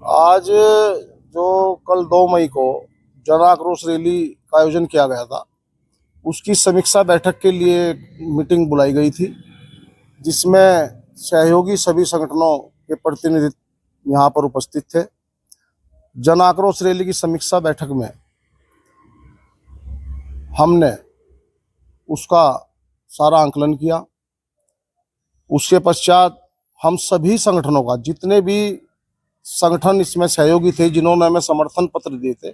आज जो कल 2 मई को जन आक्रोश रैली का आयोजन किया गया था, उसकी समीक्षा बैठक के लिए मीटिंग बुलाई गई थी, जिसमें सहयोगी सभी संगठनों के प्रतिनिधि यहाँ पर उपस्थित थे। जन आक्रोश रैली की समीक्षा बैठक में हमने उसका सारा आंकलन किया। उसके पश्चात हम सभी संगठनों का, जितने भी संगठन इसमें सहयोगी थे, जिन्होंने हमें समर्थन पत्र दिए थे,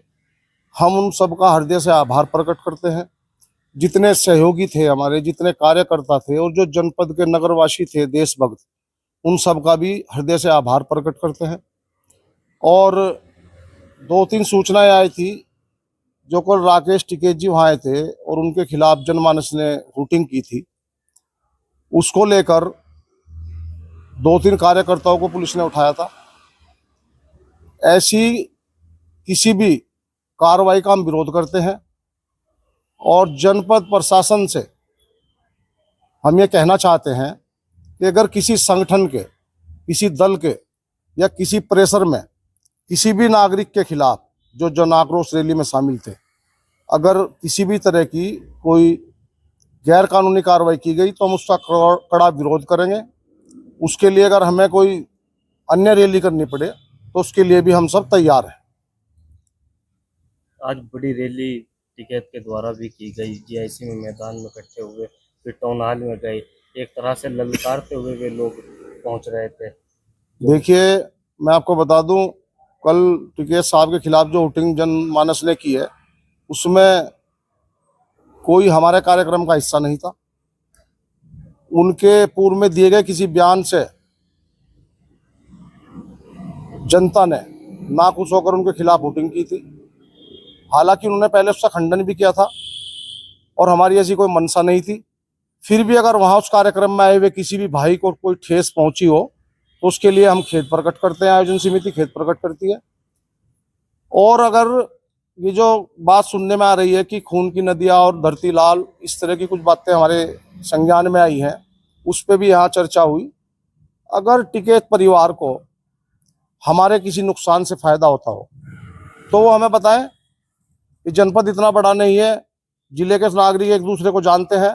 हम उन सबका हृदय से आभार प्रकट करते हैं। जितने सहयोगी थे हमारे, जितने कार्यकर्ता थे और जो जनपद के नगरवासी थे, देशभक्त, उन सब का भी हृदय से आभार प्रकट करते हैं। और 2-3 सूचनाएं आई थी जो कल राकेश टिकैत जी वहाँ आए थे और उनके खिलाफ जनमानस ने हुटिंग की थी। उसको लेकर 2-3 कार्यकर्ताओं को पुलिस ने उठाया था। ऐसी किसी भी कार्रवाई का हम विरोध करते हैं और जनपद प्रशासन से हम ये कहना चाहते हैं कि अगर किसी संगठन के, किसी दल के या किसी प्रेशर में किसी भी नागरिक के खिलाफ जो जन आक्रोश रैली में शामिल थे, अगर किसी भी तरह की कोई गैर कानूनी कार्रवाई की गई तो हम उसका कड़ा विरोध करेंगे। उसके लिए अगर हमें कोई अन्य रैली करनी पड़े तो उसके लिए भी हम सब तैयार हैं। आज बड़ी रैली टिकैत के द्वारा भी की गई। जीआईसी में मैदान में इकट्ठे हुए, फिर टाउन हॉल में गए, एक तरह से ललकारते हुए वे लोग पहुंच रहे थे। देखिए, मैं आपको बता दूं, कल टिकैत साहब के खिलाफ जो हुटिंग जनमानस ने की है, उसमें कोई हमारे कार्यक्रम का हिस्सा नहीं था। उनके पूर्व में दिए गए किसी बयान से जनता ने नाखुश होकर उनके खिलाफ वोटिंग की थी। हालांकि उन्होंने पहले उसका खंडन भी किया था और हमारी ऐसी कोई मंशा नहीं थी। फिर भी अगर वहां उस कार्यक्रम में आए हुए किसी भी भाई को कोई ठेस पहुंची हो तो उसके लिए हम खेद प्रकट करते हैं, आयोजन समिति खेद प्रकट करती है। और अगर ये जो बात सुनने में आ रही है कि खून की नदियां और धरती लाल, इस तरह की कुछ बातें हमारे संज्ञान में आई हैं, उस पर भी यहाँ चर्चा हुई। अगर टिकैत परिवार को हमारे किसी नुकसान से फायदा होता हो तो वो हमें बताएं। ये जनपद इतना बड़ा नहीं है, जिले के नागरिक एक दूसरे को जानते हैं,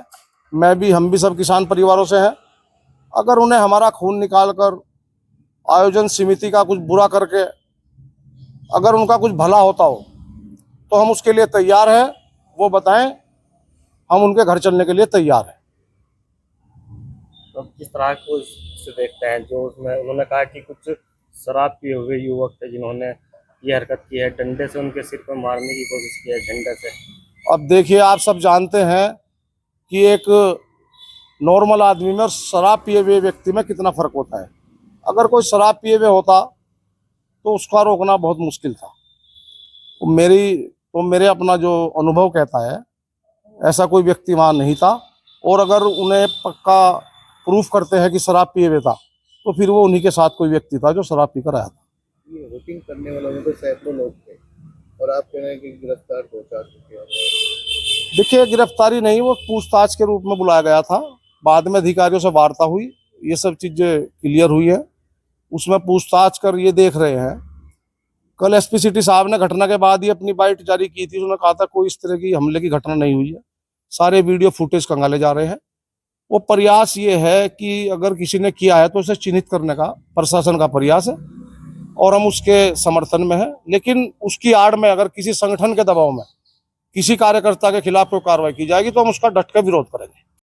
हम भी सब किसान परिवारों से हैं। अगर उन्हें हमारा खून निकाल कर आयोजन समिति का कुछ बुरा करके अगर उनका कुछ भला होता हो तो हम उसके लिए तैयार हैं। वो बताएं, हम उनके घर चलने के लिए तैयार हैं। तो किस तरह को से देखते हैं जो उसमें उन्होंने कहा कि कुछ शराब पिए हुए युवक थे जिन्होंने ये हरकत की है, डंडे से उनके सिर पर मारने की कोशिश की है, झंडे से। अब देखिए, आप सब जानते हैं कि एक नॉर्मल आदमी में और शराब पिए हुए व्यक्ति में कितना फर्क होता है। अगर कोई शराब पिए हुए होता तो उसका रोकना बहुत मुश्किल था। मेरे अपना जो अनुभव कहता है, ऐसा कोई व्यक्ति वहाँ नहीं था। और अगर उन्हें पक्का प्रूफ करते हैं कि शराब पिए हुए था तो फिर वो उन्हीं के साथ कोई व्यक्ति था जो शराब पीकर आया था। ये वोटिंग करने वालों में तो सैकड़ों लोग थे और आप कह रहे हैं कि गिरफ्तार हो चुके हैं। देखिए, गिरफ्तारी नहीं, वो पूछताछ के रूप में बुलाया गया था। बाद में अधिकारियों से वार्ता हुई, ये सब चीजें क्लियर हुई है। उसमें पूछताछ कर ये देख रहे हैं। कल एसपी सिटी साहब ने घटना के बाद ही अपनी बाइट जारी की थी। उन्होंने कहा था कोई इस तरह की हमले की घटना नहीं हुई है, सारे वीडियो फुटेज खंगाले जा रहे हैं। वो प्रयास ये है कि अगर किसी ने किया है तो उसे चिन्हित करने का प्रशासन का प्रयास है और हम उसके समर्थन में हैं। लेकिन उसकी आड़ में अगर किसी संगठन के दबाव में किसी कार्यकर्ता के खिलाफ कोई कार्रवाई की जाएगी तो हम उसका डट कर विरोध करेंगे।